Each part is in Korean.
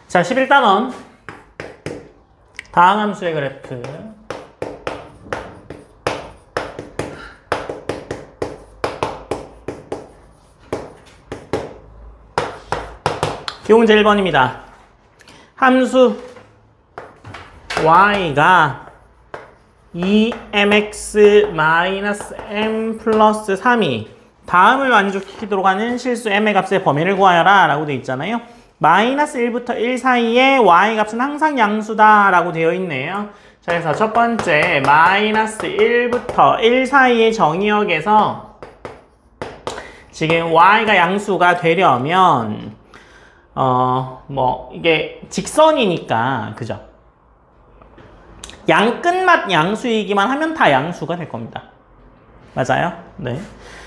자, 11단원. 다항 함수의 그래프. 기호문제 1번입니다. 함수 y가 2mx-m 플러스 3이 다음을 만족시키도록 하는 실수 m의 값의 범위를 구하여라 라고 되어 있잖아요. 마이너스 1부터 1 사이에 y 값은 항상 양수다 라고 되어 있네요. 자, 그래서 첫 번째 마이너스 1부터 1 사이의 정의역에서 지금 y가 양수가 되려면 이게 직선이니까, 그죠? 양 끝맛 양수이기만 하면 다 양수가 될 겁니다. 맞아요? 네.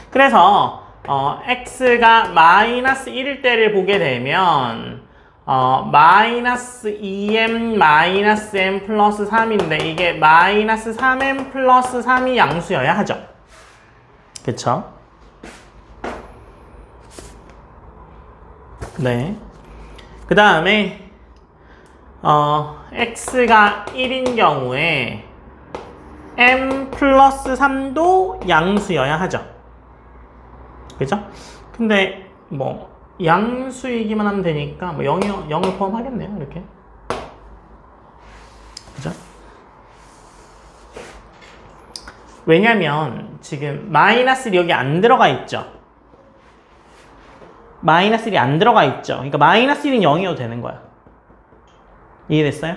그래서, x가 마이너스 1일 때를 보게 되면, 마이너스 2m 마이너스 m 플러스 3인데, 이게 마이너스 3m 플러스 3이 양수여야 하죠. 그쵸? 네. 그 다음에 x가 1인 경우에 m 플러스 3도 양수여야 하죠. 그죠? 근데 뭐 양수이기만 하면 되니까 뭐 0을 포함하겠네요. 이렇게. 그죠? 왜냐면 지금 마이너스 1이 여기 안 들어가 있죠. 마이너스 1이 안 들어가 있죠. 그러니까 마이너스 1은 0이어도 되는 거야. 이해됐어요?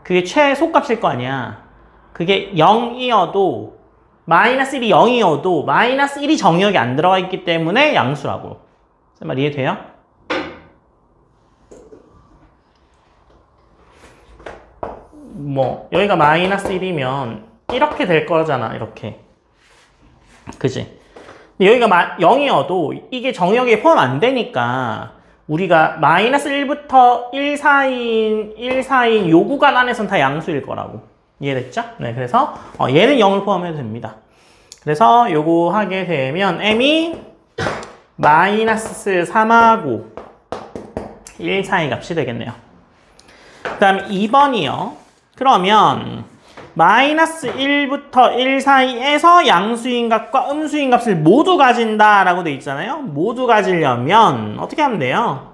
그게 최소값일 거 아니야. 그게 0이어도 마이너스 1이 0이어도 마이너스 1이 정의역에 안 들어가 있기 때문에 양수라고. 제 말 이해돼요? 뭐 여기가 마이너스 1이면 이렇게 될 거잖아. 이렇게. 그지? 여기가 0이어도 이게 정의역에 포함 안 되니까 우리가 마이너스 1부터 1 사이인 요 구간 안에서는 다 양수일 거라고. 이해됐죠? 네, 그래서 얘는 0을 포함해도 됩니다. 그래서 요거 하게 되면 m이 마이너스 3하고 1 사이 값이 되겠네요. 그 다음에 2번이요. 그러면 마이너스 1부터 1 사이에서 양수인 값과 음수인 값을 모두 가진다 라고 돼 있잖아요. 모두 가지려면 어떻게 하면 돼요?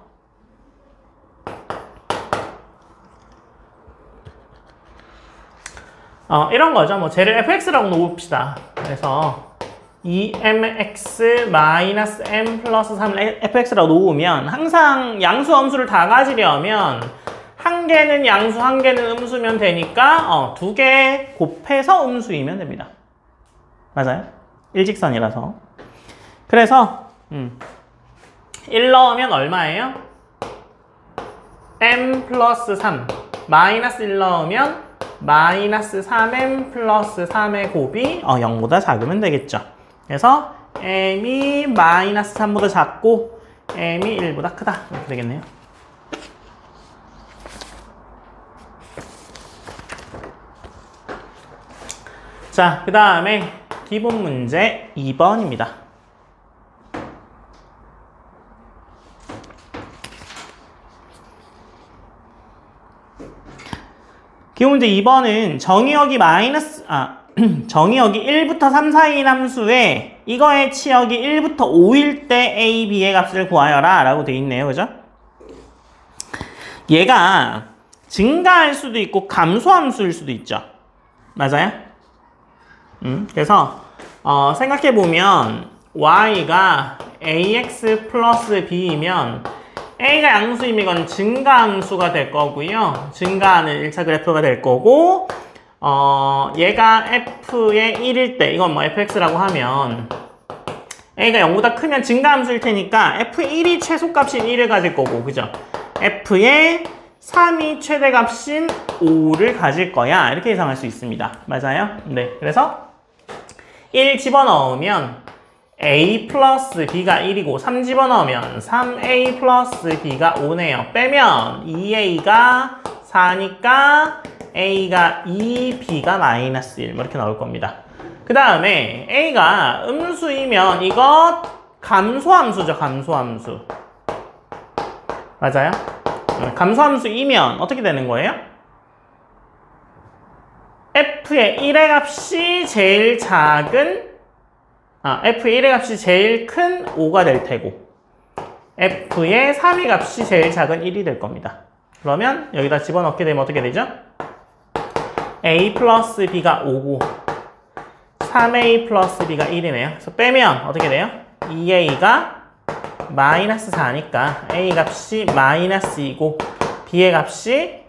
이런 거죠. 뭐 쟤를 fx라고 놓읍시다. 그래서 2mx-m 플러스 3을 fx라고 놓으면 항상 양수, 음수를 다 가지려면 한 개는 양수, 한 개는 음수면 되니까 두 개 곱해서 음수이면 됩니다. 맞아요? 일직선이라서. 그래서 1 넣으면 얼마예요? m 플러스 3. 마이너스 1 넣으면 마이너스 3m 플러스 3의 곱이 0보다 작으면 되겠죠. 그래서 m이 마이너스 3보다 작고 m이 1보다 크다. 이렇게 되겠네요. 자, 그 다음에 기본 문제 2번입니다. 기본 문제 2번은 정의역이 정의역이 1부터 3 사이인 함수에 이거의 치역이 1부터 5일 때 a, b의 값을 구하여라 라고 돼 있네요. 그죠? 얘가 증가할 수도 있고 감소함수일 수도 있죠. 맞아요? 그래서 생각해보면 y가 ax 플러스 b이면 a가 양수이면 이건 증가함수가 될 거고요. 증가하는 1차 그래프가 될 거고 얘가 f의 1일 때 이건 뭐 fx라고 하면 a가 0보다 크면 증가함수일 테니까 f의 1이 최소값인 1을 가질 거고, 그죠? f의 3이 최대값인 5를 가질 거야. 이렇게 예상할 수 있습니다. 맞아요? 네. 그래서 1 집어넣으면 a 플러스 b가 1이고 3 집어넣으면 3a 플러스 b가 5네요. 빼면 2a가 4니까 a가 2, b가 마이너스 1 이렇게 나올 겁니다. 그 다음에 a가 음수이면 이거 감소함수죠. 감소함수. 맞아요? 감소함수이면 어떻게 되는 거예요? f의 1의 값이 제일 작은 f의 1의 값이 제일 큰 5가 될 테고 f의 3의 값이 제일 작은 1이 될 겁니다. 그러면 여기다 집어넣게 되면 어떻게 되죠? a 플러스 b가 5고 3a 플러스 b가 1이네요. 그래서 빼면 어떻게 돼요? 2a가 마이너스 4니까 a 값이 마이너스 2고 b의 값이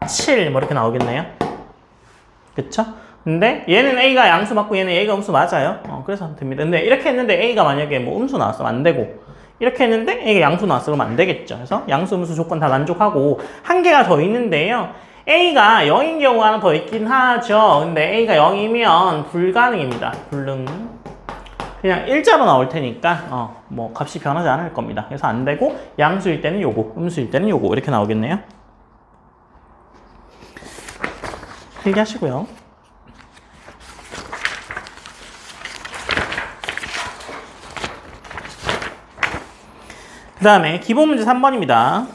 7 뭐 이렇게 나오겠네요. 그쵸? 근데 얘는 a가 양수 맞고 얘는 a가 음수 맞아요. 그래서 됩니다. 근데 이렇게 했는데 a가 만약에 뭐 음수 나왔으면 안 되고 이렇게 했는데 a가 양수 나왔으면 안 되겠죠. 그래서 양수 음수 조건 다 만족하고 한 개가 더 있는데요. a가 0인 경우가 하나 더 있긴 하죠. 근데 a가 0이면 불가능입니다. 불능. 그냥 일자로 나올 테니까 뭐 값이 변하지 않을 겁니다. 그래서 안 되고 양수일 때는 요거, 음수일 때는 요거 이렇게 나오겠네요. 필기하시고요. 그 다음에 기본 문제 3번입니다.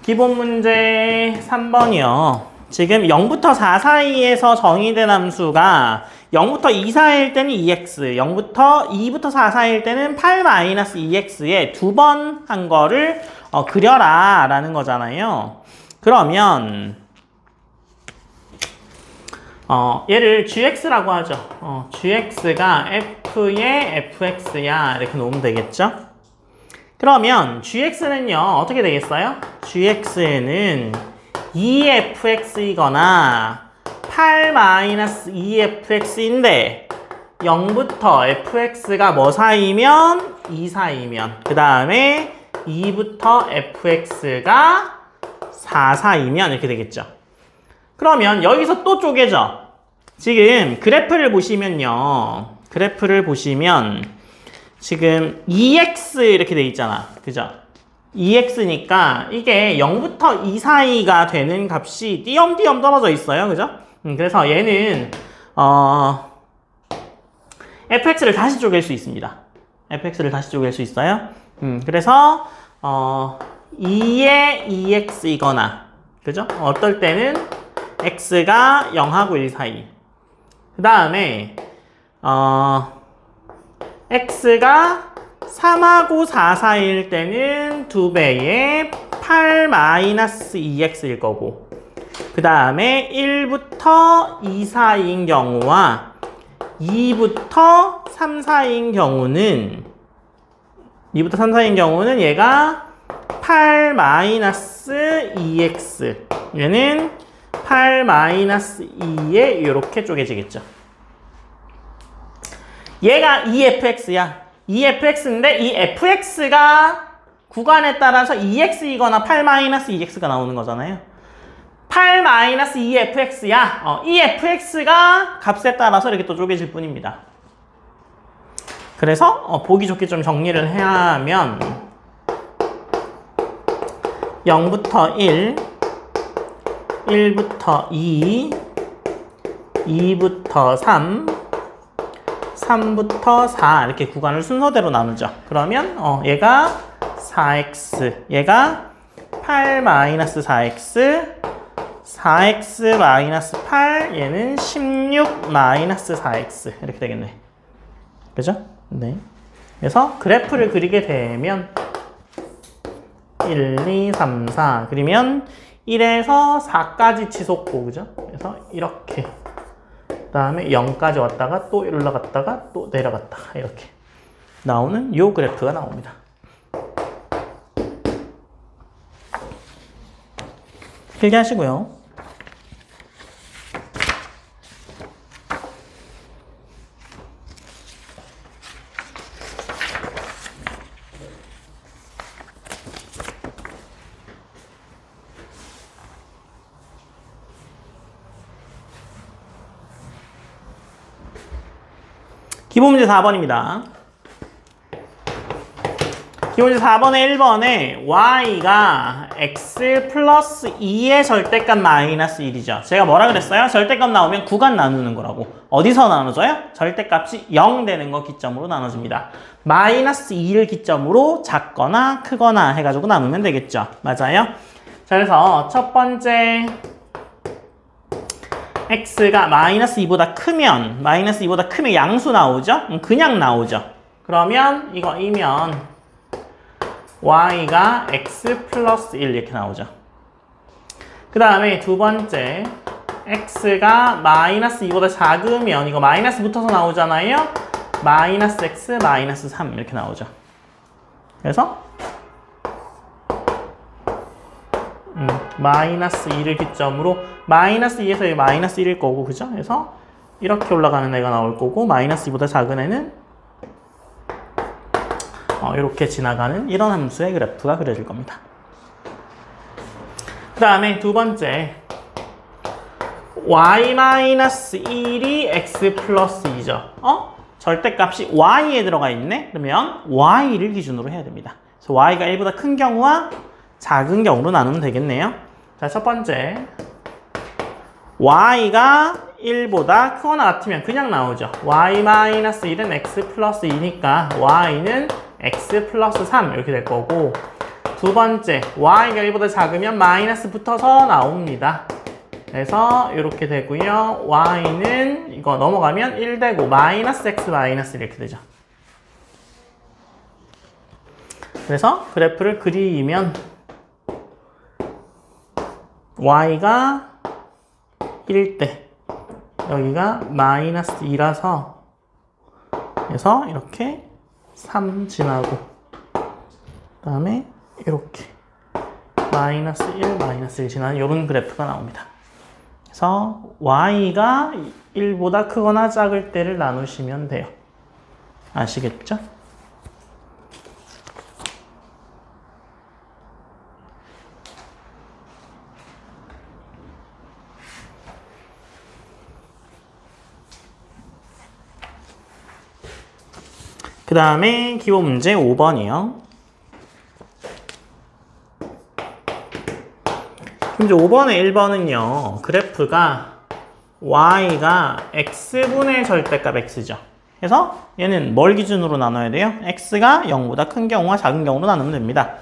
기본 문제 3번이요. 지금 0부터 4 사이에서 정의된 함수가 0부터 2 사이일 때는 2x, 2부터 4 사이일 때는 8-2x에 두 번 한 거를 그려라 라는 거잖아요. 그러면 얘를 gx라고 하죠. gx가 f의 fx야 이렇게 놓으면 되겠죠. 그러면 gx는요 어떻게 되겠어요? gx는 2fx이거나 8-2fx인데 0부터 fx가 뭐 사이면 2 사이면 그 다음에 2부터 fx가 4 사이면 이렇게 되겠죠. 그러면 여기서 또 쪼개져. 지금 그래프를 보시면요. 그래프를 보시면 지금 2x 이렇게 돼 있잖아. 그죠? 2x니까 이게 0부터 2 사이가 되는 값이 띄엄띄엄 떨어져 있어요. 그죠? 그래서 얘는 fx를 다시 쪼갤 수 있습니다. fx를 다시 쪼갤 수 있어요. 그래서 2의 2x이거나 그죠? 어떨 때는 x가 0하고 1 사이. 그 다음에 x가 3하고 4 사이일 때는 2배의 8-2x일 거고 그 다음에 1부터 2 사이인 경우와 2부터 3 사이인 경우는 얘가 8-2x 얘는 8-2에 이렇게 쪼개지겠죠. 얘가 2fx야. 2fx인데 이 fx가 구간에 따라서 2x이거나 8-2x가 나오는 거잖아요. 8-2fx야. 이 fx가 값에 따라서 이렇게 또 쪼개질 뿐입니다. 그래서 보기 좋게 좀 정리를 해야 하면 0부터 1, 1부터 2, 2부터 3, 3부터 4 이렇게 구간을 순서대로 나누죠. 그러면 얘가 4x, 얘가 8-4x, 4x-8, 얘는 16-4x 이렇게 되겠네. 그죠? 네. 그래서 그래프를 그리게 되면 1, 2, 3, 4 그리면 1에서 4까지 치솟고 그죠? 그래서 이렇게 그 다음에 0까지 왔다가 또 올라갔다가 또 내려갔다가 이렇게 나오는 요 그래프가 나옵니다. 필기하시고요. 기본 문제 4번입니다. 기본 문제 4번에 1번에 y가 x 플러스 2의 절대값 마이너스 1이죠. 제가 뭐라 그랬어요? 절대값 나오면 구간 나누는 거라고. 어디서 나눠져요? 절대값이 0 되는 거 기점으로 나눠집니다. 마이너스 2를 기점으로 작거나 크거나 해가지고 나누면 되겠죠. 맞아요? 자, 그래서 첫 번째 x가 마이너스 2보다 크면 양수 나오죠? 그냥 나오죠. 그러면 이거 이면 y가 x 플러스 1 이렇게 나오죠. 그 다음에 두 번째 x가 마이너스 2보다 작으면 이거 마이너스 붙어서 나오잖아요. 마이너스 x 마이너스 3 이렇게 나오죠. 그래서 마이너스 2를 기점으로 마이너스 2에서 마이너스 1일 거고, 그죠? 그래서 이렇게 올라가는 애가 나올 거고, 마이너스 2보다 작은 애는 이렇게 지나가는 이런 함수의 그래프가 그려질 겁니다. 그 다음에 두 번째 y-1이 x 플러스 2죠. 절대값이 y에 들어가 있네? 그러면 y를 기준으로 해야 됩니다. 그래서 y가 1보다 큰 경우와 작은 경우로 나누면 되겠네요. 자, 첫 번째 y가 1보다 크거나 같으면 그냥 나오죠. y-1은 x 플러스 2니까 y는 x 플러스 3 이렇게 될 거고, 두 번째 y가 1보다 작으면 마이너스 붙어서 나옵니다. 그래서 이렇게 되고요. y는 이거 넘어가면 1 되고 마이너스 x 마이너스 이렇게 되죠. 그래서 그래프를 그리면 y가 1일 때 여기가 마이너스 2라서 그래서 이렇게 3 지나고 그 다음에 이렇게 마이너스 1 마이너스 1 지나는 이런 그래프가 나옵니다. 그래서 y가 1보다 크거나 작을 때를 나누시면 돼요. 아시겠죠? 그 다음에 기본 문제 5번이요. 이제 5번에 1번은요. 그래프가 y가 x분의 절대값 x죠. 그래서 얘는 뭘 기준으로 나눠야 돼요? x가 0보다 큰 경우와 작은 경우로 나누면 됩니다.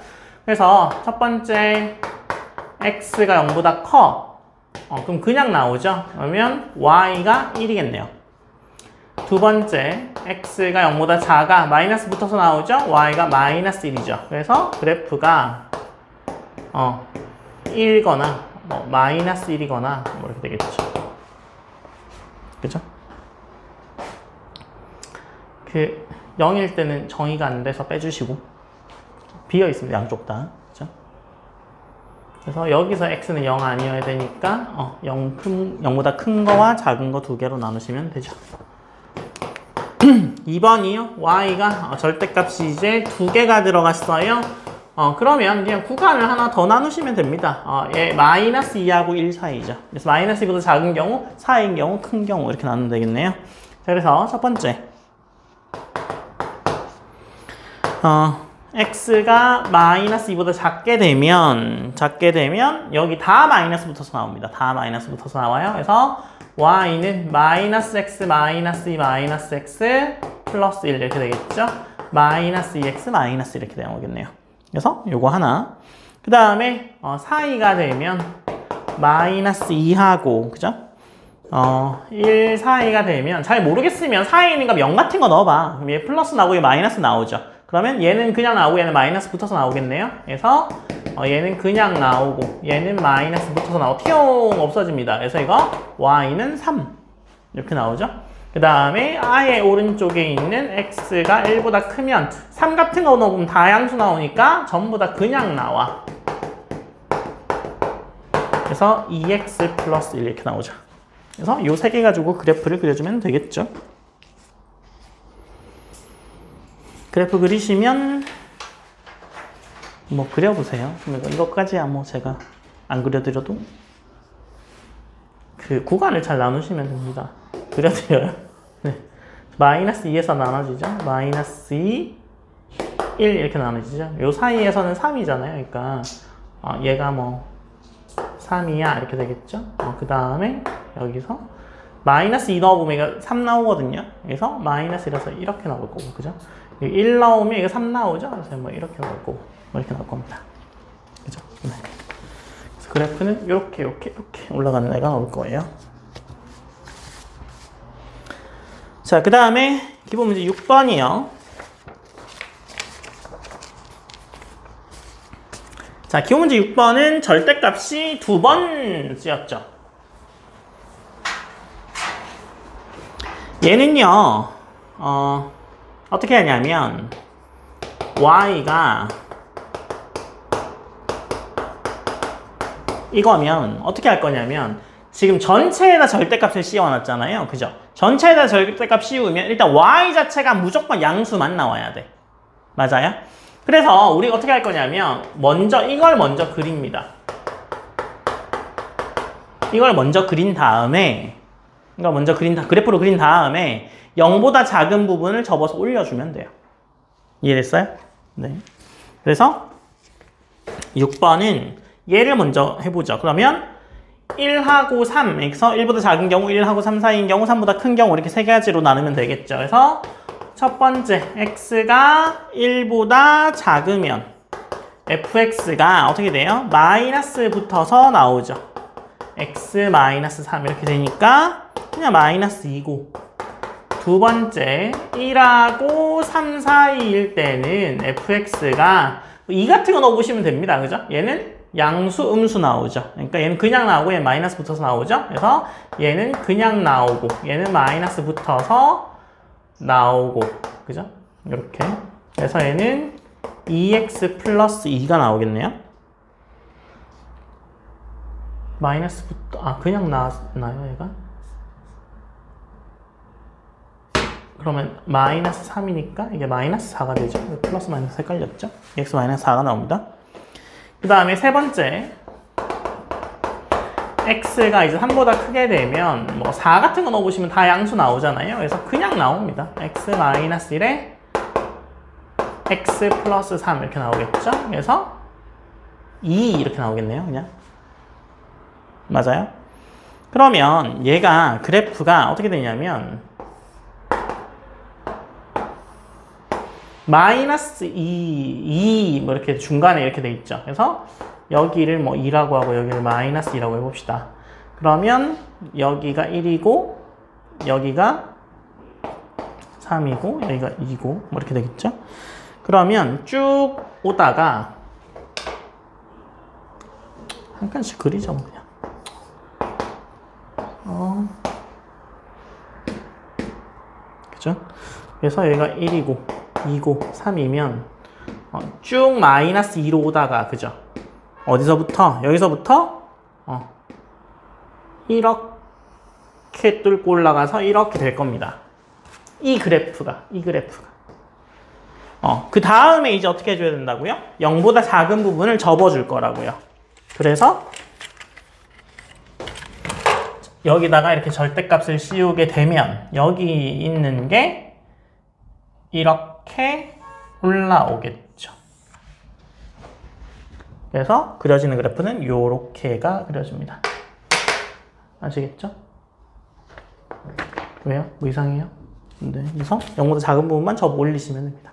그래서 첫 번째 x가 0보다 커. 그럼 그냥 나오죠. 그러면 y가 1이겠네요. 두 번째 x가 0보다 작아. 마이너스 붙어서 나오죠. y가 마이너스 1이죠. 그래서 그래프가 1거나 마이너스 1이거나 뭐 이렇게 되겠죠. 그죠? 0일 때는 정의가 안 돼서 빼주시고 비어 있습니다. 양쪽 다. 그죠? 그래서 여기서 x는 0 아니어야 되니까 0보다 큰 거와 작은 거 두 개로 나누시면 되죠. 2번이요. y가 절대값이 이제 두 개가 들어갔어요. 그러면 그냥 구간을 하나 더 나누시면 됩니다. 얘 마이너스 2하고 1 사이죠. 그래서 마이너스 2보다 작은 경우, 4인 경우, 큰 경우 이렇게 나누면 되겠네요. 자, 그래서 첫 번째 x가 마이너스 2보다 작게 되면 여기 다 마이너스 붙어서 나옵니다. 다 마이너스 붙어서 나와요. 그래서 y는 마이너스 x 마이너스 2 마이너스 x 플러스 1 이렇게 되겠죠. 마이너스 2x 마이너스 이렇게 나오겠네요. 그래서 요거 하나. 그 다음에 사이가 되면 마이너스 2하고 그죠? 1 사이가 되면 잘 모르겠으면 사이에 있는 값 0 같은 거 넣어봐. 그럼 얘 플러스 나오고 얘 마이너스 나오죠. 그러면 얘는 그냥 나오고 얘는 마이너스 붙어서 나오겠네요. 그래서 얘는 그냥 나오고 얘는 마이너스 붙어서 나오고 튀용 없어집니다. 그래서 이거 y는 3 이렇게 나오죠. 그 다음에 아예 오른쪽에 있는 x가 1보다 크면 3 같은 거 넣으면 다 양수 나오니까 전부 다 그냥 나와. 그래서 2x 플러스 1 이렇게 나오죠. 그래서 이 세 개 가지고 그래프를 그려주면 되겠죠. 그래프 그리시면 뭐 그려보세요. 이것까지야 뭐 제가 안 그려드려도 그 구간을 잘 나누시면 됩니다. 그려드려요. 네. 마이너스 2에서 나눠지죠. 마이너스 2, 1 이렇게 나눠지죠. 요 사이에서는 3이잖아요. 그러니까 얘가 뭐 3이야 이렇게 되겠죠. 그 다음에 여기서 마이너스 2 넣어보면 3 나오거든요. 그래서 마이너스 1에서 이렇게 나올 거고, 그죠? 1 나오면 이거 3 나오죠? 그래서 뭐 이렇게 나올 거고, 뭐 이렇게 나올 겁니다. 그죠? 네. 그래서 그래프는 이렇게 올라가는 애가 나올 거예요. 자, 그 다음에 기본 문제 6번이요. 자, 기본 문제 6번은 절대값이 2번 쓰였죠. 얘는요, 어떻게 하냐면, y가 이거면 어떻게 할 거냐면, 지금 전체에다 절대값을 씌워놨잖아요. 그죠? 전체에다 절대값 씌우면 일단 y 자체가 무조건 양수만 나와야 돼. 맞아요? 그래서 우리가 어떻게 할 거냐면 이걸 먼저 그립니다. 이걸 먼저 그린 다음에 그래프로 그린 다음에 0보다 작은 부분을 접어서 올려주면 돼요. 이해됐어요? 네. 그래서 6번은 얘를 먼저 해보죠. 그러면 1하고 3에서 1보다 작은 경우, 1하고 3 사이인 경우, 3보다 큰 경우 이렇게 세 가지로 나누면 되겠죠. 그래서 첫 번째, x가 1보다 작으면 fx가 어떻게 돼요? 마이너스 붙어서 나오죠. x 마이너스 3 이렇게 되니까 그냥 마이너스 2고, 두 번째, 1하고 3 사이일 때는 fx가 2 같은 거 넣어보시면 됩니다. 그죠? 얘는 양수, 음수 나오죠. 그러니까 얘는 그냥 나오고 얘는 마이너스 붙어서 나오죠. 그래서 얘는 그냥 나오고 얘는 마이너스 붙어서 나오고, 그죠? 이렇게. 그래서 얘는 2x 플러스 2가 나오겠네요. 마이너스 그냥 나왔나요, 얘가? 그러면 마이너스 3이니까 이게 마이너스 4가 되죠. 플러스 마이너스 헷갈렸죠? x 마이너스 4가 나옵니다. 그 다음에 세 번째, x가 이제 3보다 크게 되면 뭐 4 같은 거 넣어보시면 다 양수 나오잖아요. 그래서 그냥 나옵니다. x 마이너스 1에 x 플러스 3 이렇게 나오겠죠. 그래서 2 이렇게 나오겠네요. 그냥. 맞아요? 그러면 얘가 그래프가 어떻게 되냐면 마이너스 2 뭐 이렇게 중간에 이렇게 돼 있죠. 그래서 여기를 뭐 2라고 하고 여기를 마이너스 2라고 해봅시다. 그러면 여기가 1이고 여기가 3이고 여기가 2고 뭐 이렇게 되겠죠. 그러면 쭉 오다가 한 칸씩 그리죠 그냥. 그죠? 그래서 여기가 1이고 2고 3이면 쭉 마이너스 2로 오다가, 그죠? 어디서부터? 여기서부터 이렇게 뚫고 올라가서 이렇게 될 겁니다. 이 그래프가. 그 다음에 이제 어떻게 해줘야 된다고요? 0보다 작은 부분을 접어줄 거라고요. 그래서 여기다가 이렇게 절대값을 씌우게 되면 여기 있는 게 이렇게 올라오겠죠. 그래서 그려지는 그래프는 이렇게가 그려집니다. 아시겠죠? 왜요? 뭐 이상해요? 네, 그래서 0보다 작은 부분만 접어 올리시면 됩니다.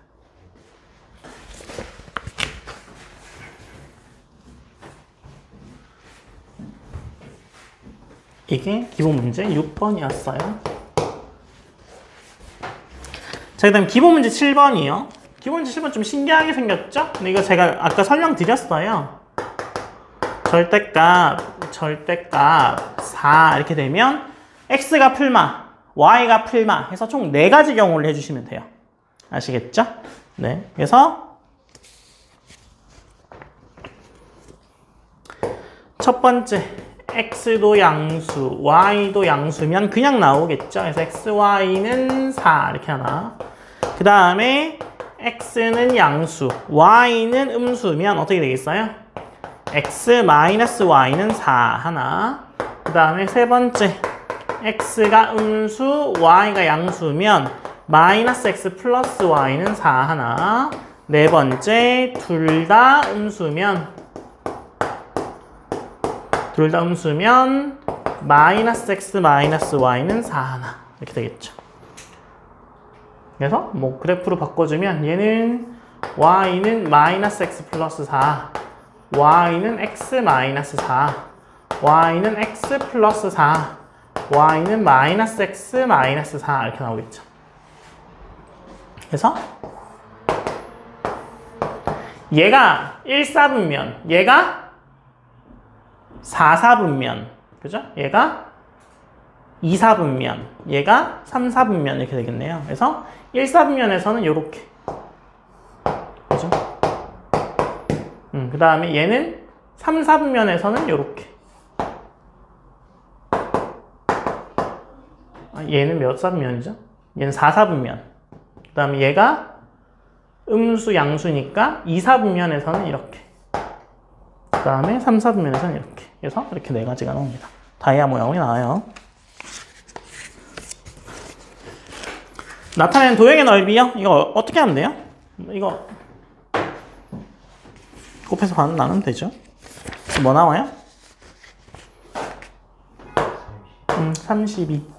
이게 기본 문제 6번이었어요. 자, 그 다음 기본 문제 7번이요. 기본 문제 7번 좀 신기하게 생겼죠? 근데 이거 제가 아까 설명드렸어요. 절대값 4 이렇게 되면 x가 풀마, y가 풀마 해서 총 4가지 경우를 해주시면 돼요. 아시겠죠? 네. 그래서 첫 번째, x도 양수, y도 양수면 그냥 나오겠죠. 그래서 x, y는 4 이렇게 하나. 그 다음에 x는 양수, y는 음수면 어떻게 되겠어요? x 마이너스 y는 4 하나. 그 다음에 세 번째, x가 음수, y가 양수면 마이너스 x 플러스 y는 4 하나. 네 번째, 둘 다 음수면 마이너스 x 마이너스 y는 4 하나 이렇게 되겠죠. 그래서 뭐 그래프로 바꿔주면 얘는 y는 마이너스 x 플러스 4, y는 x 마이너스 4, y는 x 플러스 4, y는 마이너스 x 마이너스 4 이렇게 나오겠죠. 그래서 얘가 1사분면, 얘가 4사분면, 그죠? 얘가 2사분면, 얘가 3사분면 이렇게 되겠네요. 그래서 1사분면에서는 이렇게, 그죠? 그 다음에 얘는 3사분면에서는 이렇게. 얘는 몇 사분면이죠? 얘는 4사분면. 그 다음에 얘가 음수, 양수니까 2사분면에서는 이렇게. 그 다음에 3사분면에서는 이렇게. 그래서 이렇게 네 가지가 나옵니다. 다이아 모양이 나와요. 나타내는 도형의 넓이요? 이거 어떻게 하면 돼요? 이거 곱해서 반응 나누면 되죠. 뭐 나와요? 32.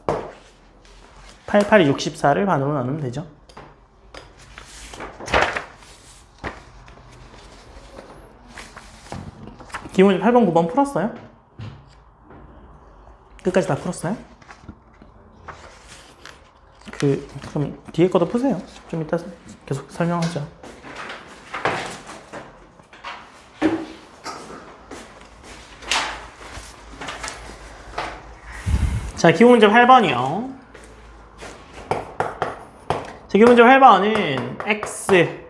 88이 64를 반으로 나누면 되죠. 기본 8번, 9번 풀었어요? 끝까지 다 풀었어요? 그럼 뒤에 것도 푸세요. 좀 이따 계속 설명하죠. 자, 기본문제 8번이요. 자, 기본문제 8번은 x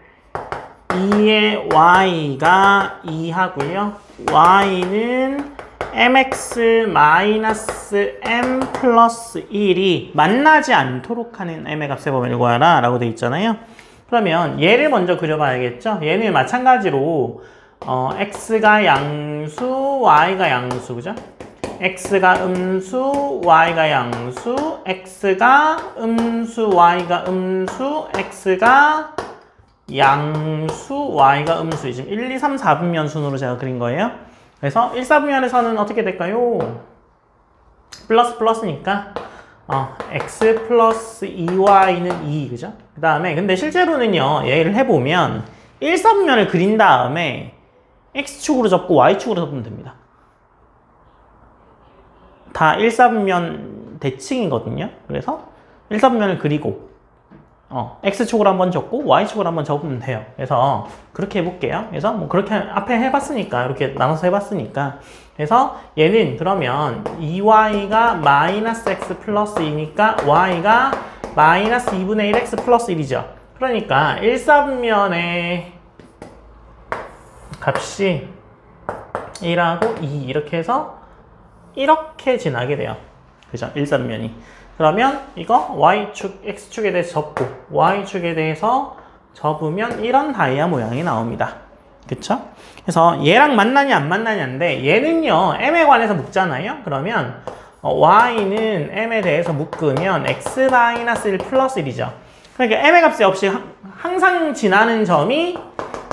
2의 y가 2 하고요. y는 mx-m 플러스 1이 만나지 않도록 하는 m의 값의 범위를 구하라 라고 되어 있잖아요. 그러면 얘를 먼저 그려봐야겠죠. 얘는 마찬가지로 x가 양수, y가 양수, 그죠? x가 음수, y가 양수, x가 음수, y가 음수, x가 양수, y가 음수. 지금 1, 2, 3, 4분면 순으로 제가 그린 거예요. 그래서 1, 4분면에서는 어떻게 될까요? 플러스니까 x 플러스 2y는 2, 그죠? 그 다음에 근데 실제로는요, 얘를 해보면 1, 4분면을 그린 다음에 x축으로 접고 y축으로 접으면 됩니다. 다 1, 4분면 대칭이거든요. 그래서 1, 4분면을 그리고 x축으로 한번 접고 y축으로 한번 접으면 돼요. 그래서 그렇게 해볼게요. 그래서 뭐 그렇게 앞에 해봤으니까, 이렇게 나눠서 해봤으니까, 그래서 얘는 그러면 2y가 마이너스 x 플러스 2니까 y가 마이너스 2분의 1 x 플러스 1이죠. 그러니까 1, 4분면의 값이 1하고 2 이렇게 해서 이렇게 지나게 돼요. 그죠? 1, 4분면이. 그러면 이거 y축, x축에 대해서 접고 y축에 대해서 접으면 이런 다이아 모양이 나옵니다. 그쵸? 그래서 얘랑 만나냐 안 만나냐인데, 얘는요 m에 관해서 묶잖아요. 그러면 y는 m에 대해서 묶으면 x-1 플러스 1이죠. 그러니까 m의 값이 없이 항상 지나는 점이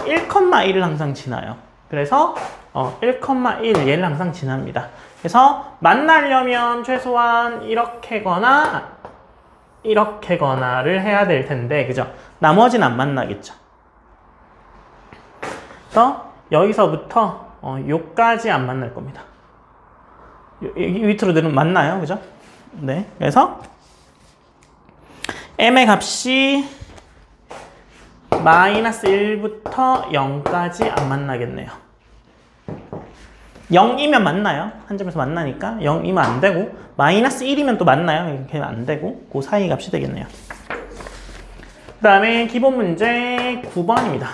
1,1을 항상 지나요. 그래서 1,1 얘를 항상 지납니다. 그래서 만나려면 최소한 이렇게거나 이렇게거나를 해야 될 텐데, 그죠? 나머지는 안 만나겠죠. 그래서 여기서부터 요까지 안 만날 겁니다. 밑으로 내려면 만나요, 그죠? 네, 그래서 m의 값이 마이너스 1부터 0까지 안 만나겠네요. 0이면 만나요. 한 점에서 만나니까. 0이면 안 되고, 마이너스 1이면 또 만나요. 이렇게 하면 안 되고, 그 사이 값이 되겠네요. 그 다음에 기본 문제 9번입니다.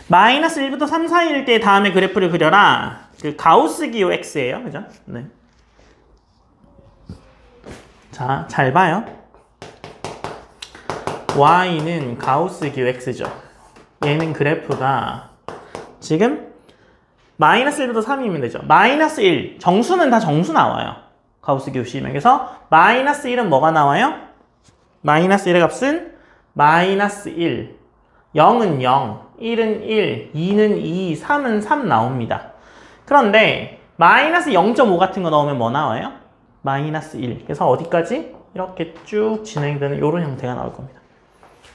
마이너스 1부터 3 사이일 때 다음에 그래프를 그려라. 그 가우스 기호 x예요. 그죠? 네. 자, 잘 봐요. y는 가우스 기호 x죠. 얘는 그래프가 지금 마이너스 1부터 3이면 되죠. 마이너스 1, 정수는 다 정수 나와요. 가우스 기호 C면. 그래서 마이너스 1은 뭐가 나와요? 마이너스 1의 값은 마이너스 1, 0은 0, 1은 1, 2는 2, 3은 3 나옵니다. 그런데 마이너스 0.5 같은 거 넣으면 뭐 나와요? 마이너스 1. 그래서 어디까지? 이렇게 쭉 진행되는 이런 형태가 나올 겁니다.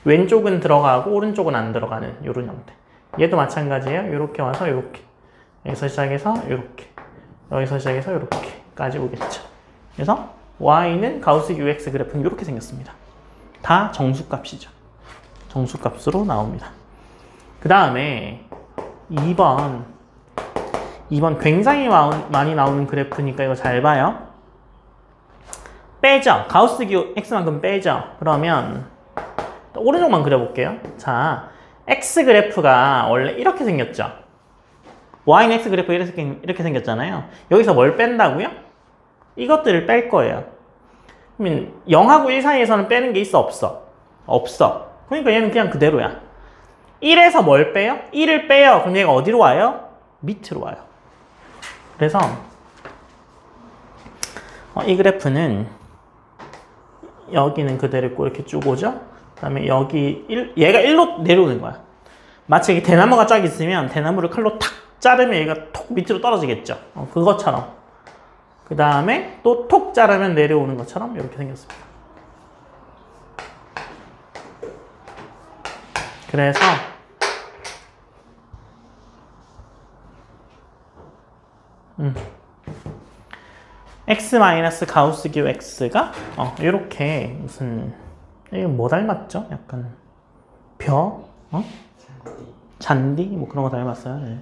왼쪽은 들어가고 오른쪽은 안 들어가는 이런 형태. 얘도 마찬가지예요. 이렇게 와서 이렇게, 여기서 시작해서 이렇게, 여기서 시작해서 이렇게까지 오겠죠. 그래서 y는 가우스 UX 그래프는 이렇게 생겼습니다. 다 정수값이죠. 정수값으로 나옵니다. 그 다음에 2번 굉장히 많이 나오는 그래프니까 이거 잘 봐요. 빼죠. 가우스 X만큼 빼죠. 그러면 오른쪽만 그려볼게요. 자, X 그래프가 원래 이렇게 생겼죠. Y는 X 그래프가 이렇게 생겼잖아요. 여기서 뭘 뺀다고요? 이것들을 뺄 거예요. 그러면 0하고 1 사이에서는 빼는 게 있어? 없어? 없어. 그러니까 얘는 그냥 그대로야. 1에서 뭘 빼요? 1을 빼요. 그럼 얘가 어디로 와요? 밑으로 와요. 그래서 이 그래프는 여기는 그대로 있고 이렇게 쭉 오죠? 그 다음에 여기 얘가 1로 내려오는 거야. 마치 이게 대나무가 쫙 있으면 대나무를 칼로 탁 자르면 얘가 톡 밑으로 떨어지겠죠. 그것처럼. 그 다음에 또 톡 자르면 내려오는 것처럼 이렇게 생겼습니다. 그래서 x 마이너스 가우스 기호 x가 이렇게 무슨 이거 뭐 닮았죠? 약간 벼? 잔디? 뭐 그런 거 닮았어요. 네.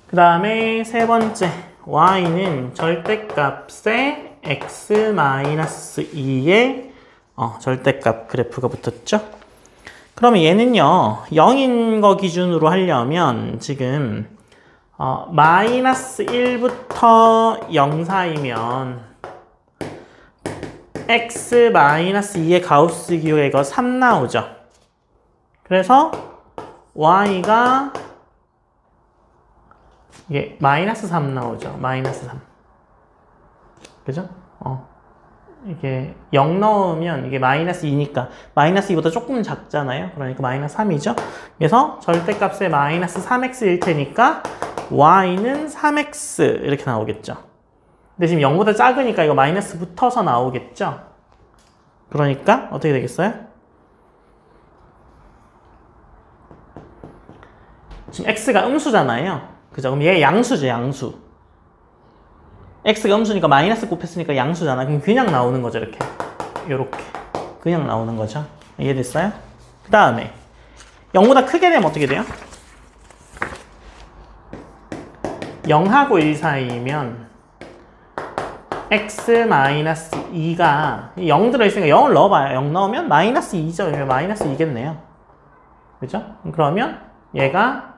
그 다음에 세 번째 y는 절대값에 x-2의 절대값 그래프가 붙었죠. 그러면 얘는요 0인 거 기준으로 하려면 지금 마이너스 1부터 0 사이면 x-2의 가우스 기호가 이거 3 나오죠. 그래서 y가 이게 마이너스 3 나오죠. 마이너스 3. 그죠? 이게 0 넣으면 이게 마이너스 2니까 마이너스 2보다 조금 작잖아요. 그러니까 마이너스 3이죠. 그래서 절대값에 마이너스 3x일 테니까 y는 3x 이렇게 나오겠죠. 근데 지금 0보다 작으니까 이거 마이너스 붙어서 나오겠죠. 그러니까 어떻게 되겠어요? 지금 x가 음수잖아요. 그죠? 그럼 얘 양수죠, 양수. x가 음수니까 마이너스 곱했으니까 양수잖아. 그럼 그냥 나오는 거죠, 이렇게. 요렇게. 그냥 나오는 거죠. 이해됐어요? 그 다음에 0보다 크게 되면 어떻게 돼요? 0하고 1 사이면 x-2가 0 들어있으니까 0을 넣어봐요. 0 넣으면 마이너스 2죠. 그러면 마이너스 2겠네요. 그죠? 그러면 얘가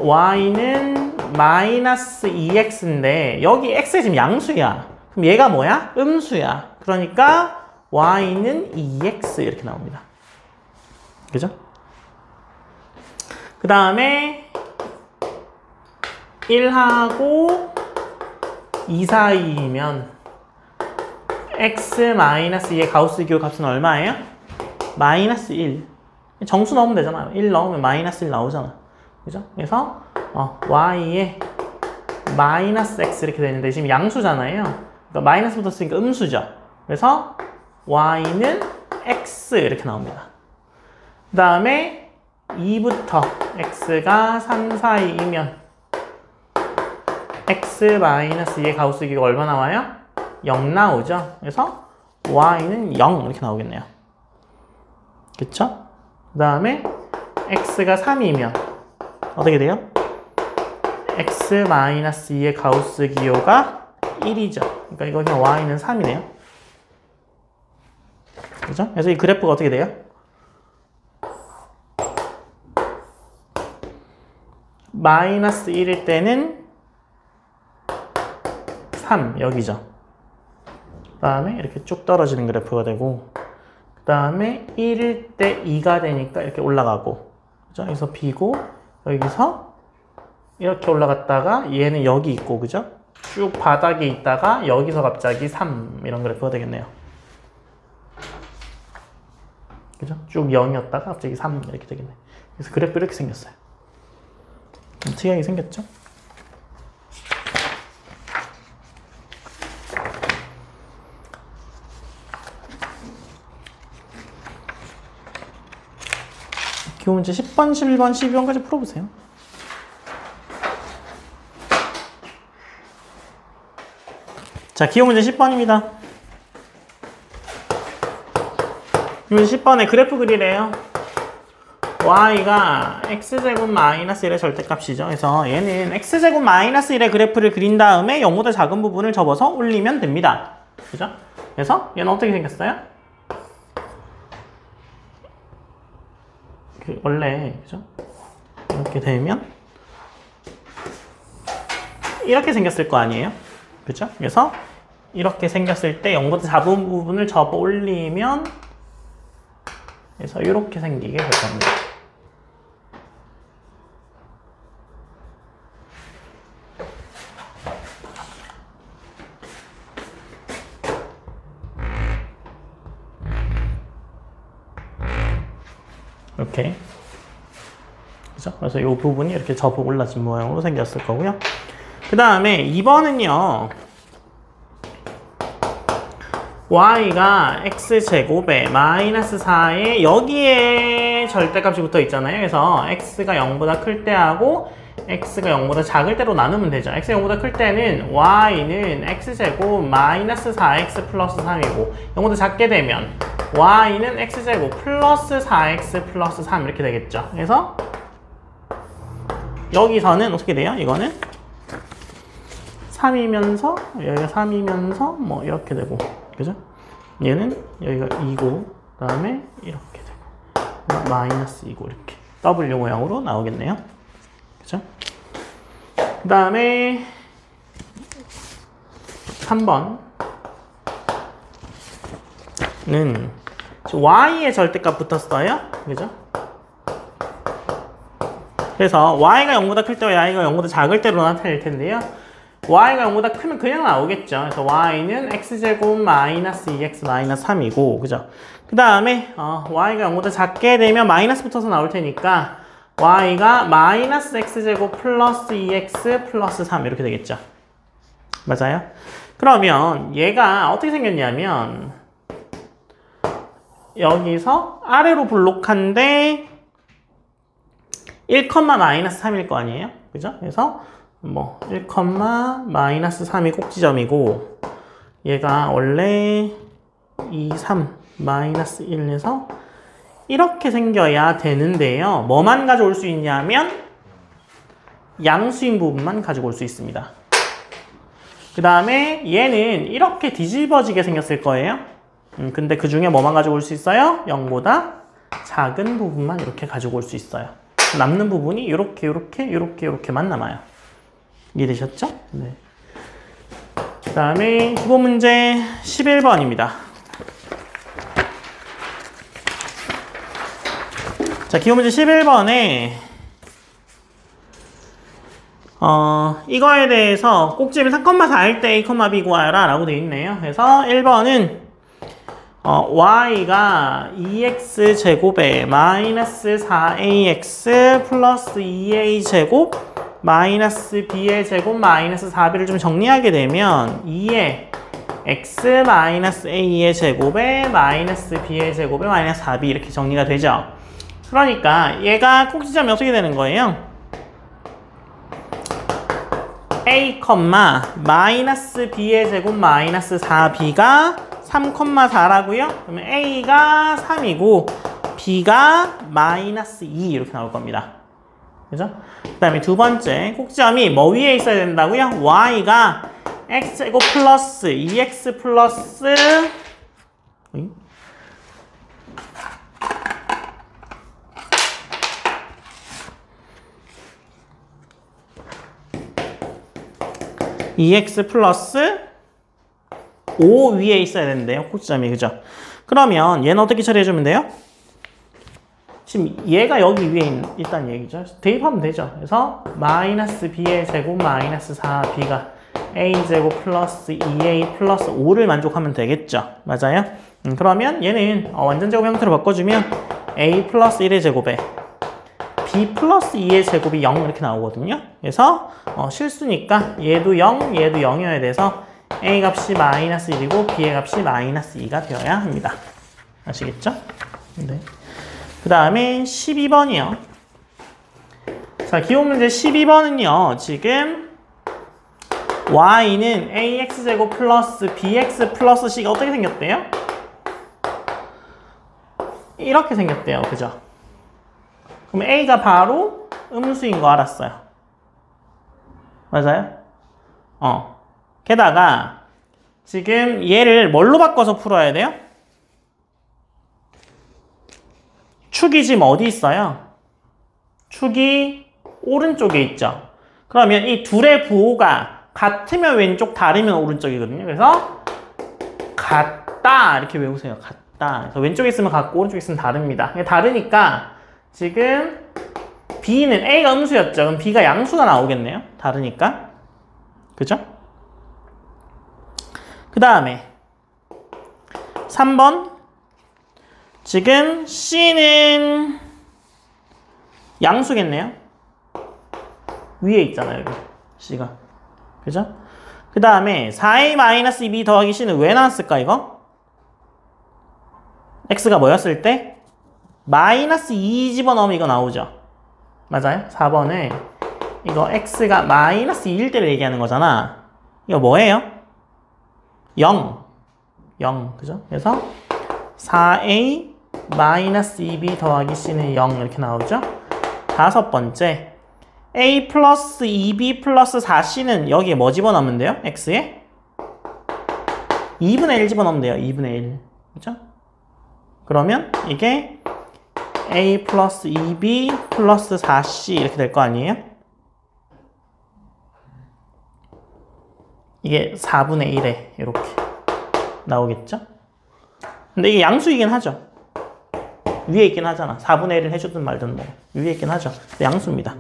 y는 마이너스 2x인데 여기 x가 지금 양수야. 그럼 얘가 뭐야? 음수야. 그러니까 y는 2x 이렇게 나옵니다. 그죠? 그 다음에 1하고 2 사이면 x-2의 가우스 기호 값은 얼마예요? 마이너스 1. 정수 넣으면 되잖아요. 1 넣으면 마이너스 1 나오잖아. 그죠? 그래서 y에 마이너스 x 이렇게 되는데 지금 양수잖아요. 그러니까 마이너스 붙었으니까 음수죠. 그래서 y는 x 이렇게 나옵니다. 그 다음에 2부터 x가 3 사이이면 x-2의 가우스 기호가 얼마 나와요? 0 나오죠. 그래서 y는 0 이렇게 나오겠네요. 그쵸? 그 다음에 x가 3이면 어떻게 돼요? x-2의 가우스 기호가 1이죠. 그러니까 이거 그냥 y는 3이네요. 그죠? 그래서 이 그래프가 어떻게 돼요? 마이너스 1일 때는 3 여기죠. 그 다음에 이렇게 쭉 떨어지는 그래프가 되고 그 다음에 1일 때 2가 되니까 이렇게 올라가고 그죠? 여기서 B고 여기서 이렇게 올라갔다가 얘는 여기 있고 그죠? 쭉 바닥에 있다가 여기서 갑자기 3 이런 그래프가 되겠네요. 그죠? 쭉 0이었다가 갑자기 3 이렇게 되겠네. 그래서 그래프 이렇게 생겼어요. 좀 특이하게 생겼죠? 기호 문제 10번, 11번, 12번까지 풀어보세요. 자, 기호 문제 10번입니다. 문제 10번에 그래프 그리래요. y가 x제곱 마이너스 1의 절대값이죠. 그래서 얘는 x제곱 마이너스 1의 그래프를 그린 다음에 0보다 작은 부분을 접어서 올리면 됩니다. 그죠? 그래서 얘는 어떻게 생겼어요? 원래 그죠? 이렇게 되면 이렇게 생겼을 거 아니에요? 그죠? 그래서 이렇게 생겼을 때 0보다 작은 부분을 접어 올리면 그래서 이렇게 생기게 될 겁니다. 이렇게. 그죠? 그래서 이 부분이 이렇게 접어 올라진 모양으로 생겼을 거고요. 그 다음에 2번은요. y가 x제곱에 마이너스 4에 여기에 절대값이 붙어 있잖아요. 그래서 x가 0보다 클 때하고 x가 0보다 작을 때로 나누면 되죠. x가 0보다 클 때는 y는 x제곱 마이너스 4x 플러스 3이고 0보다 작게 되면 y는 x제곱 플러스 4x 플러스 3 이렇게 되겠죠. 그래서 여기서는 어떻게 돼요? 이거는 3이면서 여기가 3이면서 뭐 이렇게 되고 그죠? 얘는 여기가 2고 그 다음에 이렇게 되고 마이너스 2고 이렇게 W 모양으로 나오겠네요. 그죠? 그 다음에 3번은 y의 절대값 붙었어요. 그죠? 그래서 y가 0보다 클 때와 y가 0보다 작을 때로 나타낼 텐데요. y가 0보다 크면 그냥 나오겠죠. 그래서 y는 x제곱 마이너스 2x 마이너스 3이고 그죠? 그 다음에 y가 0보다 작게 되면 마이너스 붙어서 나올 테니까 y가 마이너스 x제곱 플러스 2x 플러스 3 이렇게 되겠죠. 맞아요? 그러면 얘가 어떻게 생겼냐면 여기서 아래로 블록한데 1, 마이너스 3일 거 아니에요? 그죠? 그래서 뭐 1, 마이너스 3이 꼭지점이고 얘가 원래 2, 3, 마이너스 1에서 이렇게 생겨야 되는데요. 뭐만 가져올 수 있냐면 양수인 부분만 가지고 올 수 있습니다. 그 다음에 얘는 이렇게 뒤집어지게 생겼을 거예요. 근데 그 중에 뭐만 가지고 올 수 있어요? 0보다 작은 부분만 이렇게 가지고 올 수 있어요. 남는 부분이 이렇게만 남아요. 이해되셨죠? 네. 그 다음에 기본 문제 11번입니다. 자, 기본 문제 11번에 이거에 대해서 꼭지를 3,4일 때 A, B 구하라 라고 되어 있네요. 그래서 1번은 y가 2x제곱에 마이너스 4ax 플러스 2a제곱 마이너스 b의 제곱 마이너스 4b를 좀 정리하게 되면 2의 x 마이너스 a의 제곱에 마이너스 b의 제곱에 마이너스 4b 이렇게 정리가 되죠. 그러니까 얘가 꼭지점이 어떻게 되는 거예요? a, 마이너스 b의 제곱 마이너스 4b가 3,4라고요? 그러면 a가 3이고 b가 마이너스 2 이렇게 나올 겁니다. 그죠? 그 다음에 두 번째 꼭지점이 뭐 위에 있어야 된다고요? y가 x제곱 플러스 2x 플러스 2x 플러스 5 위에 있어야 되는데요. 꼭지점이. 그죠? 그러면 얘는 어떻게 처리해주면 돼요? 지금 얘가 여기 위에 있다는 얘기죠. 대입하면 되죠. 그래서 마이너스 b의 제곱 마이너스 4b가 a제곱 플러스 2a 플러스 5를 만족하면 되겠죠. 맞아요? 그러면 얘는 완전 제곱 형태로 바꿔주면 a 플러스 1의 제곱에 b 플러스 2의 제곱이 0 이렇게 나오거든요. 그래서 실수니까 얘도 0, 얘도 0이어야 돼서 a 값이 마이너스 1이고 b의 값이 마이너스 2가 되어야 합니다. 아시겠죠? 네. 그 다음에 12번이요. 자, 기본 문제 12번은요. 지금 y는 ax제곱 플러스 bx 플러스 c가 어떻게 생겼대요? 이렇게 생겼대요. 그죠? 그럼 a가 바로 음수인 거 알았어요. 맞아요? 게다가 지금 얘를 뭘로 바꿔서 풀어야 돼요? 축이 지금 어디 있어요? 축이 오른쪽에 있죠. 그러면 이 둘의 부호가 같으면 왼쪽, 다르면 오른쪽이거든요. 그래서 같다 이렇게 외우세요. 같다. 그래서 왼쪽에 있으면 같고 오른쪽에 있으면 다릅니다. 다르니까 지금 B는 A가 음수였죠. 그럼 B가 양수가 나오겠네요. 다르니까. 그죠? 그 다음에 3번. 지금 C는 양수겠네요. 위에 있잖아요. 여기 C가. 그죠? 그 다음에 4a-2b 더하기 C는 왜 나왔을까 이거? X가 뭐였을 때? 마이너스 2 집어넣으면 이거 나오죠. 맞아요? 4번에 이거 X가 마이너스 2일 때를 얘기하는 거잖아. 이거 뭐예요? 0. 0. 그죠? 그래서 4a-2b 더하기 C는 0 이렇게 나오죠. 다섯 번째. a 플러스 2b 플러스 4c는 여기에 뭐 집어넣으면 돼요? x에? 2분의 1 집어넣으면 돼요. 2분의 1. 그죠? 그러면 이게 a 플러스 2b 플러스 4c 이렇게 될 거 아니에요? 이게 4분의 1에 이렇게 나오겠죠? 근데 이게 양수이긴 하죠. 위에 있긴 하잖아. 4분의 1을 해주든 말든 뭐 위에 있긴 하죠. 양수입니다.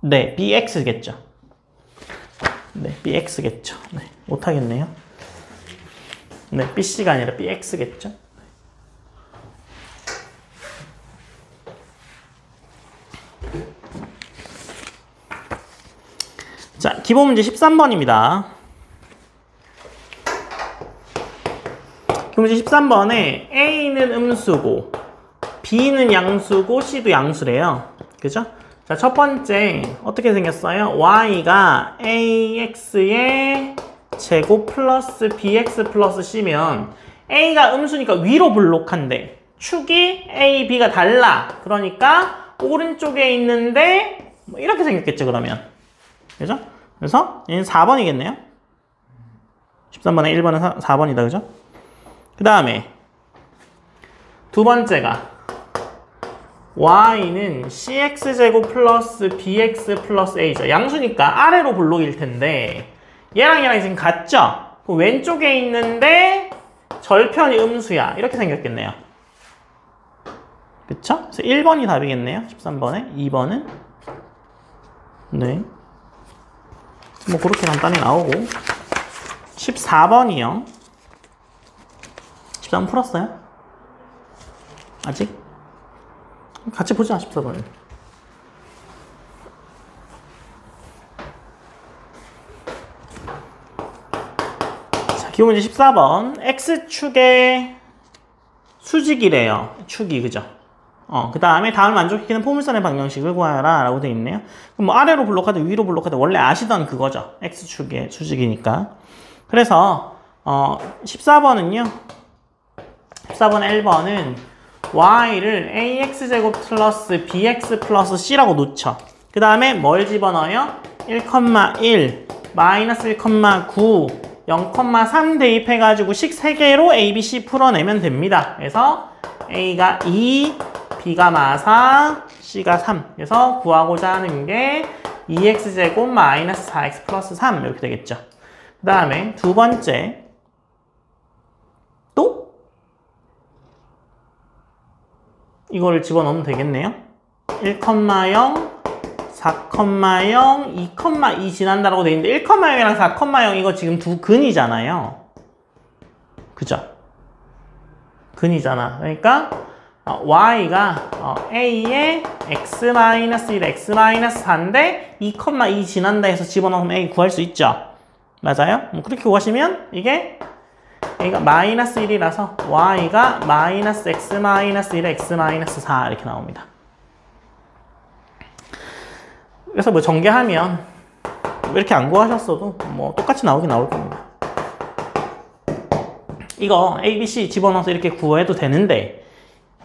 네, bx겠죠. 네, bx겠죠. 네, 못하겠네요. 네, bc가 아니라 bx겠죠. 자, 기본 문제 13번입니다. 기본 문제 13번에 A는 음수고 B는 양수고 C도 양수래요. 그죠? 자, 첫 번째 어떻게 생겼어요? Y가 AX의 제곱 플러스 BX 플러스 C면 A가 음수니까 위로 블록한데 축이 A, B가 달라. 그러니까 오른쪽에 있는데 뭐 이렇게 생겼겠죠, 그러면. 그죠? 그래서 얘는 4번이겠네요. 13번에 1번은 4번이다. 그죠? 그 다음에 두 번째가 y는 cx제곱 플러스 bx 플러스 a죠. 양수니까 아래로 블록일 텐데 얘랑 지금 같죠? 그럼 왼쪽에 있는데 절편이 음수야. 이렇게 생겼겠네요. 그쵸? 그래서 1번이 답이겠네요. 13번에. 2번은 네. 뭐 그렇게 간단히 나오고 14번이요. 13번 풀었어요? 아직? 같이 보자. 14번은 자, 기본 문제 14번 X축의 수직이래요. 축이. 그죠? 그 다음에 다음을 만족시키는 포물선의 방정식을 구하라 라고 되어 있네요. 그럼 뭐 아래로 블록하든 위로 블록하든 원래 아시던 그거죠. X축의 수직이니까. 그래서 14번은요. 14번 1번은 y를 ax제곱 플러스 bx 플러스 c라고 놓죠. 그 다음에 뭘 집어넣어요? 1,1, 마이너스 1,9, 0,3 대입해가지고 식 3개로 a, b, c 풀어내면 됩니다. 그래서 a가 2, b가 마사, c가 3. 그래서 구하고자 하는 게 2x제곱 마이너스 4x 플러스 3 이렇게 되겠죠. 그 다음에 두 번째 또 이거를 집어넣으면 되겠네요. 1,0, 4,0, 2,2 지난다라고 되어 있는데 1,0이랑 4,0 이거 지금 두 근이잖아요. 그죠? 근이잖아. 그러니까 y가 a의 x-1, x-4인데 2,2 지난다 해서 집어넣으면 a 구할 수 있죠. 맞아요? 그렇게 구하시면 이게 A가 마이너스 1이라서 Y가 마이너스 X 마이너스 1에 X 마이너스 4 이렇게 나옵니다. 그래서 뭐 전개하면 이렇게 안 구하셨어도 뭐 똑같이 나오긴 나올 겁니다. 이거 A, B, C 집어넣어서 이렇게 구해도 되는데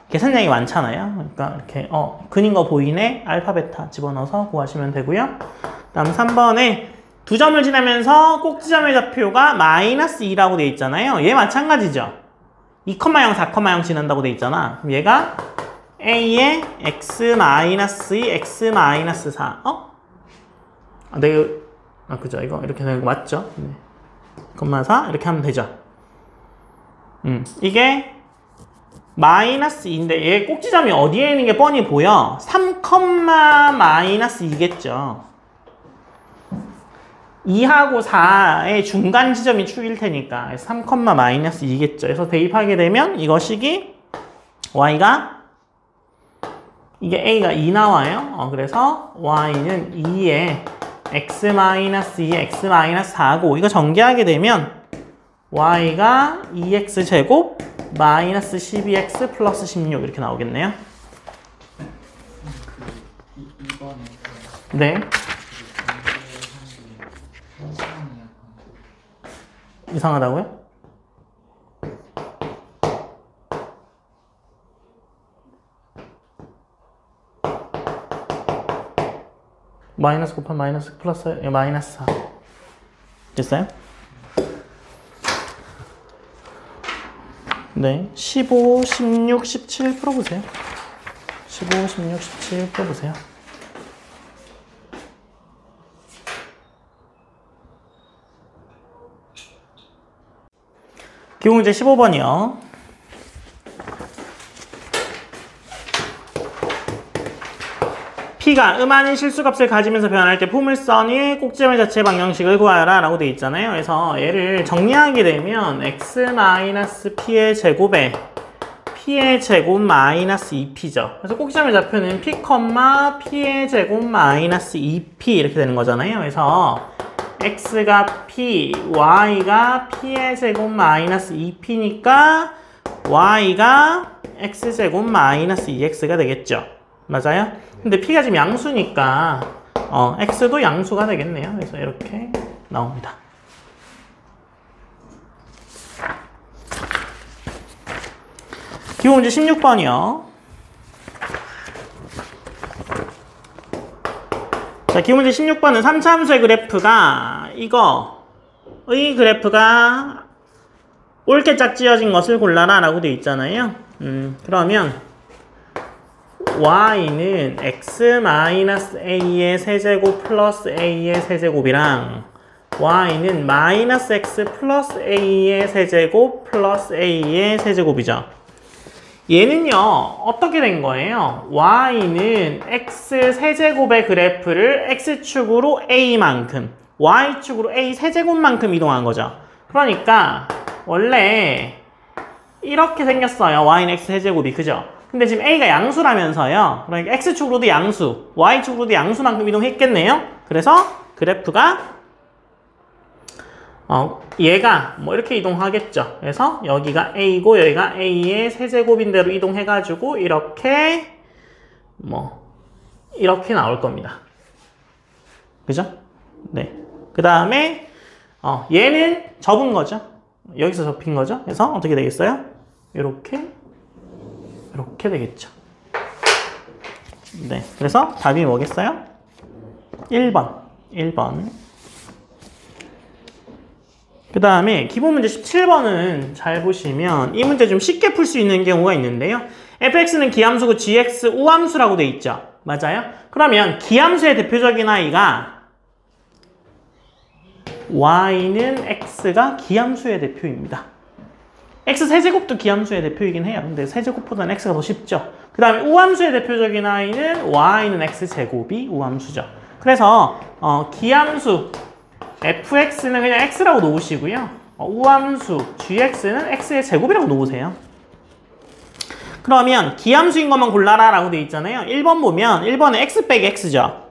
계산량이 많잖아요. 그러니까 이렇게 근인 거 보이네? 알파, 베타 집어넣어서 구하시면 되고요. 다음 3번에 두 점을 지나면서 꼭지점의 좌표가 마이너스 2라고 돼 있잖아요. 얘 마찬가지죠. 2,0, 4,0 지난다고 돼 있잖아. 그럼 얘가 A의 X 마이너스 2, X 마이너스 4. 그죠. 이거 이렇게 되는 거 맞죠? 네. 4 이렇게 하면 되죠. 이게 마이너스 2인데 얘 꼭지점이 어디에 있는 게 뻔히 보여. 3, 마이너스 2겠죠. 2하고 4의 중간 지점이 축일 테니까 3, 마이너스 2겠죠. 그래서 대입하게 되면 이것이 Y가 이게 A가 2 나와요. 그래서 Y는 2에 X 마이너스 2에 X 마이너스 4고 이거 전개하게 되면 Y가 2X 제곱 마이너스 12X 플러스 16 이렇게 나오겠네요. 네. 이상하다고요? 마이너스 곱하면 마이너스 플러스 마이너스 4 됐어요? 네, 15, 16, 17 풀어보세요. 15, 16, 17 풀어보세요. 기호문제 15번이요. P가 음아닌 실수값을 가지면서 변할 때 포물선의 꼭지점 자체의 방정식을 구하여라 라고 되어 있잖아요. 그래서 얘를 정리하게 되면 x-p의 제곱에 p의 제곱 마이너스 2p죠. 그래서 꼭지점의 좌표는 p, p의 제곱 마이너스 2p 이렇게 되는 거잖아요. 그래서 x가 p, y가 p의 제곱 마이너스 2p니까 y가 x제곱 마이너스 2x가 되겠죠. 맞아요? 근데 p가 지금 양수니까 x도 양수가 되겠네요. 그래서 이렇게 나옵니다. 기호 문제 16번이요. 자, 기호 문제 16번은 3차 함수의 그래프가 이거의 그래프가 옳게 짝지어진 것을 골라라 라고 되어 있잖아요. 그러면 y는 x-a의 세제곱 플러스 a의 세제곱이랑 y는 마이너스 x 플러스 a의 세제곱 플러스 a의 세제곱이죠. 얘는요 어떻게 된 거예요? y는 x 세제곱의 그래프를 x축으로 a만큼 y축으로 a 세제곱만큼 이동한 거죠. 그러니까 원래 이렇게 생겼어요. y는 x 세제곱이. 그죠? 근데 지금 a가 양수라면서요. 그러니까 x축으로도 양수, y축으로도 양수만큼 이동했겠네요. 그래서 그래프가 얘가 뭐 이렇게 이동하겠죠. 그래서 여기가 a고 여기가 a의 세제곱인 대로 이동해가지고 이렇게 이렇게 나올 겁니다. 그죠? 네. 그 다음에 얘는 접은 거죠. 여기서 접힌 거죠. 그래서 어떻게 되겠어요? 이렇게 되겠죠. 네. 그래서 답이 뭐겠어요? 1번. 그 다음에 기본 문제 17번은 잘 보시면 이 문제 좀 쉽게 풀 수 있는 경우가 있는데요. fx는 기함수고 gx 우함수라고 돼 있죠. 맞아요? 그러면 기함수의 대표적인 아이가 y는 x가 기함수의 대표입니다. x 세제곱도 기함수의 대표이긴 해요. 근데 세제곱보다는 x가 더 쉽죠. 그 다음에 우함수의 대표적인 아이는 y는 x제곱이 우함수죠. 그래서 기함수 fx는 그냥 x라고 놓으시고요. 우함수 gx는 x의 제곱이라고 놓으세요. 그러면 기함수인 것만 골라라 라고 되어 있잖아요. 1번 보면 1번은 x 빼기 x죠.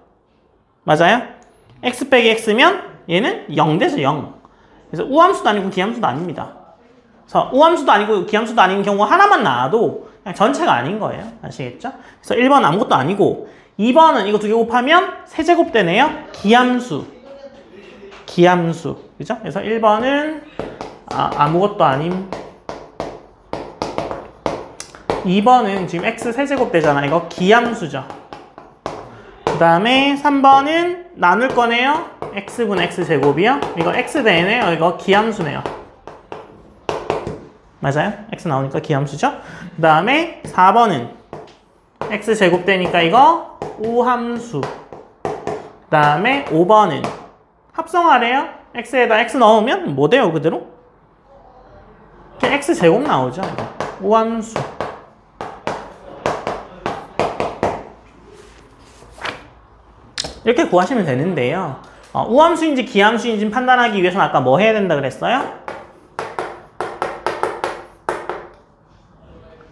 맞아요? x 빼기 x면 얘는 0 되죠. 0. 그래서 우함수도 아니고 기함수도 아닙니다. 그래서 우함수도 아니고 기함수도 아닌 경우 하나만 나와도 그냥 전체가 아닌 거예요. 아시겠죠? 그래서 1번은 아무것도 아니고 2번은 이거 두 개 곱하면 세제곱 되네요. 기함수. 기함수. 그죠? 그래서 1번은 아무것도 아님. 2번은 지금 x 세제곱 되잖아. 이거 기함수죠. 그 다음에 3번은 나눌 거네요. x분의 x제곱이요. 이거 x대네요. 이거 기함수네요. 맞아요? x 나오니까 기함수죠. 그 다음에 4번은 x제곱 되니까 이거 우함수. 그 다음에 5번은 합성하래요. x에다 x 넣으면 뭐 돼요? 그대로? x제곱 나오죠. 이거. 우함수. 이렇게 구하시면 되는데요. 우함수인지 기함수인지 판단하기 위해서는 아까 뭐 해야 된다 그랬어요?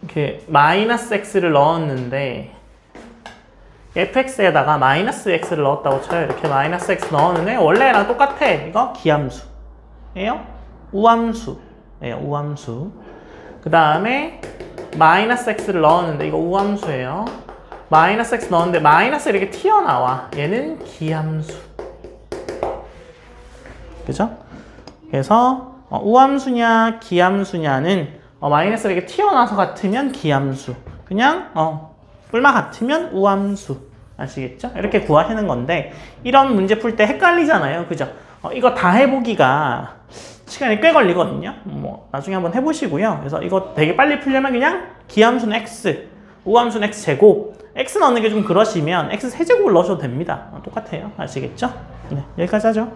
이렇게 마이너스 x를 넣었는데 fx에다가 마이너스 x를 넣었다고 쳐요. 이렇게 마이너스 x 넣었는데 원래랑 똑같아. 이거 기함수예요. 우함수예요. 우함수. 그 다음에 마이너스 x를 넣었는데 이거 우함수예요. 마이너스 x 넣었는데 마이너스 이렇게 튀어나와. 얘는 기함수. 그죠? 그래서 우함수냐 기함수냐는 마이너스 이렇게 튀어나와서 같으면 기함수. 그냥 뿔마 같으면 우함수. 아시겠죠? 이렇게 구하시는 건데 이런 문제 풀 때 헷갈리잖아요. 그죠? 이거 다 해보기가 시간이 꽤 걸리거든요. 뭐 나중에 한번 해보시고요. 그래서 이거 되게 빨리 풀려면 그냥 기함수는 x, 우함수는 x제곱. x 넣는 게 좀 그러시면 x 세제곱을 넣으셔도 됩니다. 똑같아요. 아시겠죠? 네, 여기까지 하죠.